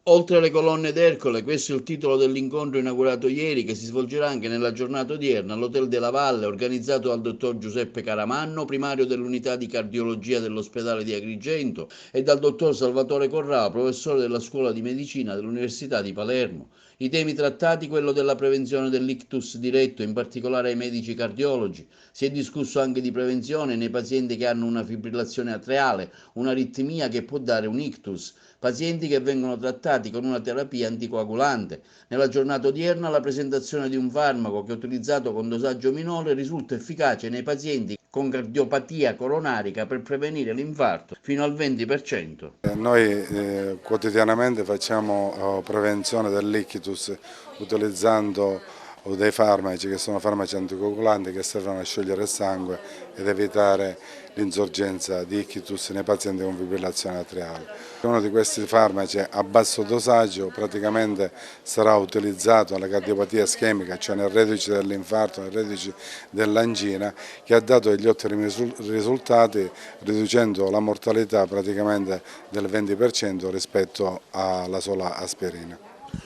Oltre alle colonne d'Ercole, questo è il titolo dell'incontro inaugurato ieri che si svolgerà anche nella giornata odierna all'Hotel della Valle, organizzato dal dottor Giuseppe Caramanno, primario dell'unità di cardiologia dell'ospedale di Agrigento, e dal dottor Salvatore Corrao, professore della Scuola di Medicina dell'Università di Palermo. I temi trattati, quello della prevenzione dell'ictus diretto, in particolare ai medici cardiologi. Si è discusso anche di prevenzione nei pazienti che hanno una fibrillazione atriale, un'aritmia che può dare un ictus, pazienti che vengono trattati con una terapia anticoagulante. Nella giornata odierna la presentazione di un farmaco che utilizzato con dosaggio minore risulta efficace nei pazienti con cardiopatia coronarica per prevenire l'infarto fino al 20%. Noi quotidianamente facciamo prevenzione dell'ictus utilizzando dei farmaci che sono farmaci anticoagulanti che servono a sciogliere il sangue ed evitare l'insorgenza di ictus nei pazienti con fibrillazione atriale. Uno di questi farmaci a basso dosaggio praticamente sarà utilizzato nella cardiopatia ischemica, cioè nel reduce dell'infarto, nel reduce dell'angina, che ha dato degli ottimi risultati riducendo la mortalità praticamente del 20% rispetto alla sola aspirina.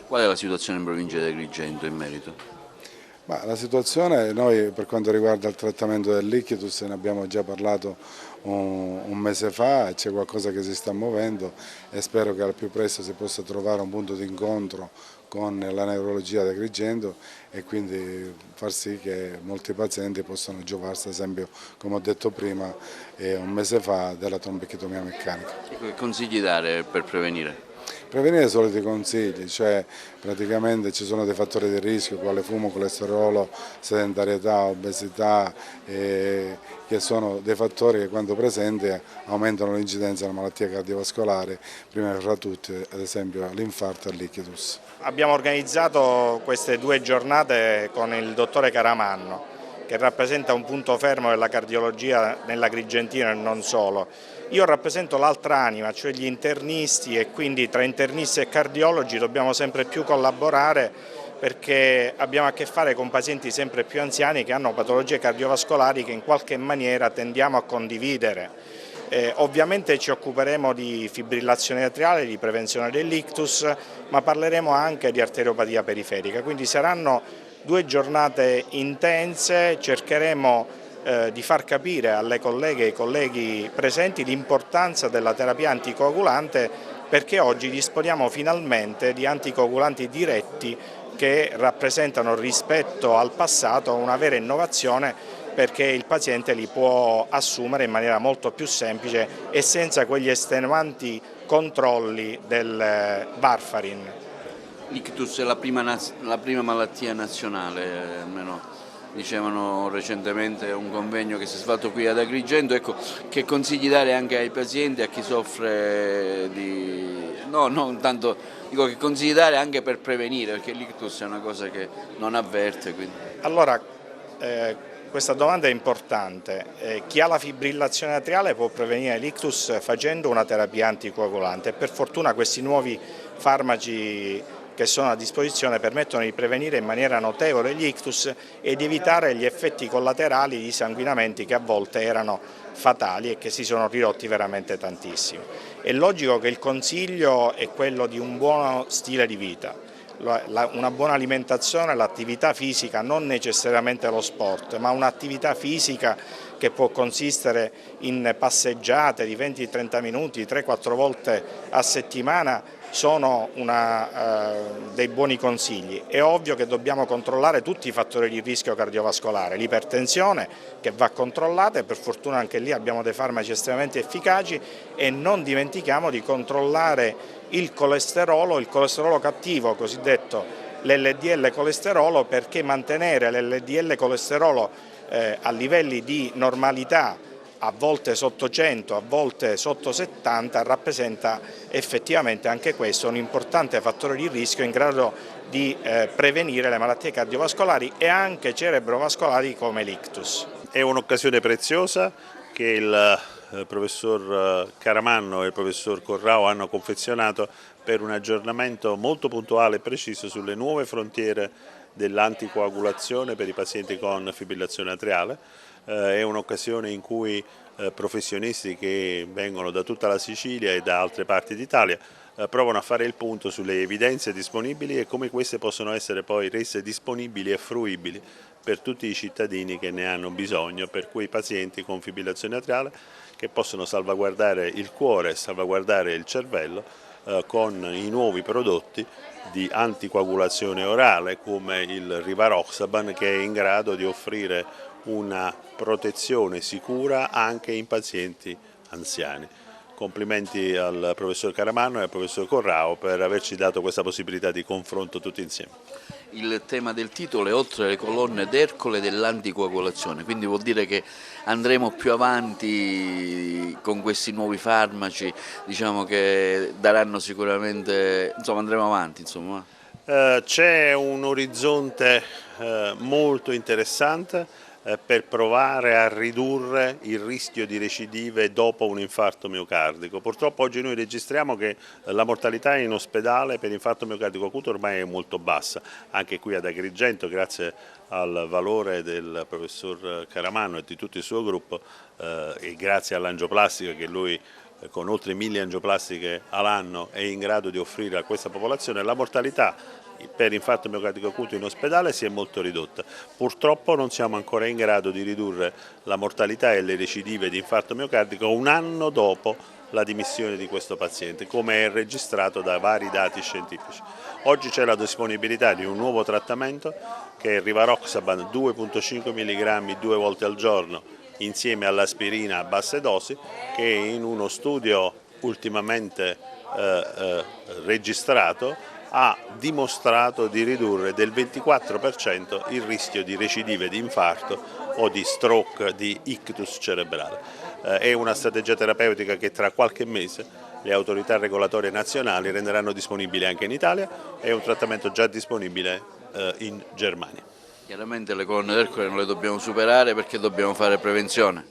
Qual è la situazione in provincia di Agrigento in merito? Ma la situazione, noi per quanto riguarda il trattamento dell'ictus ne abbiamo già parlato un mese fa, c'è qualcosa che si sta muovendo e spero che al più presto si possa trovare un punto di incontro con la neurologia di Agrigento e quindi far sì che molti pazienti possano giovarsi, ad esempio, come ho detto prima, un mese fa, della trombochectomia meccanica. Che consigli dare per prevenire? Prevenire i soliti consigli, cioè praticamente ci sono dei fattori di rischio quale fumo, colesterolo, sedentarietà, obesità, che sono dei fattori che quando presenti aumentano l'incidenza della malattia cardiovascolare, prima fra tutti ad esempio l'infarto e l'ictus. Abbiamo organizzato queste 2 giornate con il dottore Caramanno, che rappresenta un punto fermo della cardiologia nell'Agrigentino e non solo. Io rappresento l'altra anima, cioè gli internisti, e quindi tra internisti e cardiologi dobbiamo sempre più collaborare perché abbiamo a che fare con pazienti sempre più anziani che hanno patologie cardiovascolari che in qualche maniera tendiamo a condividere. Ovviamente ci occuperemo di fibrillazione atriale, di prevenzione dell'ictus, ma parleremo anche di arteriopatia periferica, quindi saranno 2 giornate intense, cercheremo di far capire alle colleghe e ai colleghi presenti l'importanza della terapia anticoagulante perché oggi disponiamo finalmente di anticoagulanti diretti che rappresentano rispetto al passato una vera innovazione perché il paziente li può assumere in maniera molto più semplice e senza quegli estenuanti controlli del Warfarin. L'ictus è la prima malattia nazionale, almeno dicevano recentemente un convegno che si è svolto qui ad Agrigento. Ecco, che consigli dare anche ai pazienti, a chi soffre di... No, non tanto, dico che consigli dare anche per prevenire, perché l'ictus è una cosa che non avverte. Quindi. Allora, questa domanda è importante. Chi ha la fibrillazione atriale può prevenire l'ictus facendo una terapia anticoagulante e per fortuna questi nuovi farmaci che sono a disposizione permettono di prevenire in maniera notevole gli ictus e di evitare gli effetti collaterali di sanguinamenti che a volte erano fatali e che si sono ridotti veramente tantissimo. È logico che il consiglio è quello di un buono stile di vita. Una buona alimentazione, l'attività fisica, non necessariamente lo sport, ma un'attività fisica che può consistere in passeggiate di 20-30 minuti, 3-4 volte a settimana, sono dei buoni consigli. È ovvio che dobbiamo controllare tutti i fattori di rischio cardiovascolare, l'ipertensione che va controllata e per fortuna anche lì abbiamo dei farmaci estremamente efficaci e non dimentichiamo di controllare il colesterolo cattivo, cosiddetto l'LDL colesterolo, perché mantenere l'LDL colesterolo a livelli di normalità a volte sotto 100, a volte sotto 70, rappresenta effettivamente anche questo un importante fattore di rischio in grado di prevenire le malattie cardiovascolari e anche cerebrovascolari come l'ictus. È un'occasione preziosa che il professor Caramanno e il professor Corrao hanno confezionato per un aggiornamento molto puntuale e preciso sulle nuove frontiere dell'anticoagulazione per i pazienti con fibrillazione atriale. È un'occasione in cui professionisti che vengono da tutta la Sicilia e da altre parti d'Italia provano a fare il punto sulle evidenze disponibili e come queste possono essere poi rese disponibili e fruibili per tutti i cittadini che ne hanno bisogno, per quei pazienti con fibrillazione atriale che possono salvaguardare il cuore e salvaguardare il cervello con i nuovi prodotti di anticoagulazione orale come il Rivaroxaban, che è in grado di offrire una protezione sicura anche in pazienti anziani. Complimenti al professor Caramanno e al professor Corrao per averci dato questa possibilità di confronto tutti insieme. Il tema del titolo è oltre le colonne d'Ercole dell'anticoagulazione, quindi vuol dire che andremo più avanti con questi nuovi farmaci, diciamo che daranno sicuramente, insomma andremo avanti. C'è un orizzonte molto interessante per provare a ridurre il rischio di recidive dopo un infarto miocardico. Purtroppo oggi noi registriamo che la mortalità in ospedale per infarto miocardico acuto ormai è molto bassa, anche qui ad Agrigento, grazie al valore del professor Caramanno e di tutto il suo gruppo e grazie all'angioplastica che lui con oltre 1000 angioplastiche all'anno è in grado di offrire a questa popolazione, la mortalità per infarto miocardico acuto in ospedale si è molto ridotta. Purtroppo non siamo ancora in grado di ridurre la mortalità e le recidive di infarto miocardico un anno dopo la dimissione di questo paziente, come è registrato da vari dati scientifici. Oggi c'è la disponibilità di un nuovo trattamento che è il Rivaroxaban 2,5 mg 2 volte al giorno insieme all'aspirina a basse dosi, che in uno studio ultimamente registrato ha dimostrato di ridurre del 24% il rischio di recidive di infarto o di stroke, di ictus cerebrale. È una strategia terapeutica che tra qualche mese le autorità regolatorie nazionali renderanno disponibile anche in Italia, è un trattamento già disponibile in Germania. Chiaramente le colonne d'Ercole non le dobbiamo superare perché dobbiamo fare prevenzione.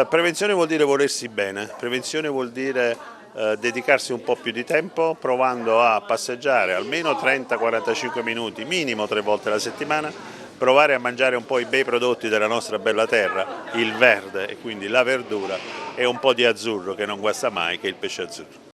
Prevenzione vuol dire volersi bene, prevenzione vuol dire dedicarsi un po' più di tempo provando a passeggiare almeno 30-45 minuti, minimo 3 volte alla settimana, provare a mangiare un po' i bei prodotti della nostra bella terra, il verde e quindi la verdura e un po' di azzurro che non guasta mai, che è il pesce azzurro.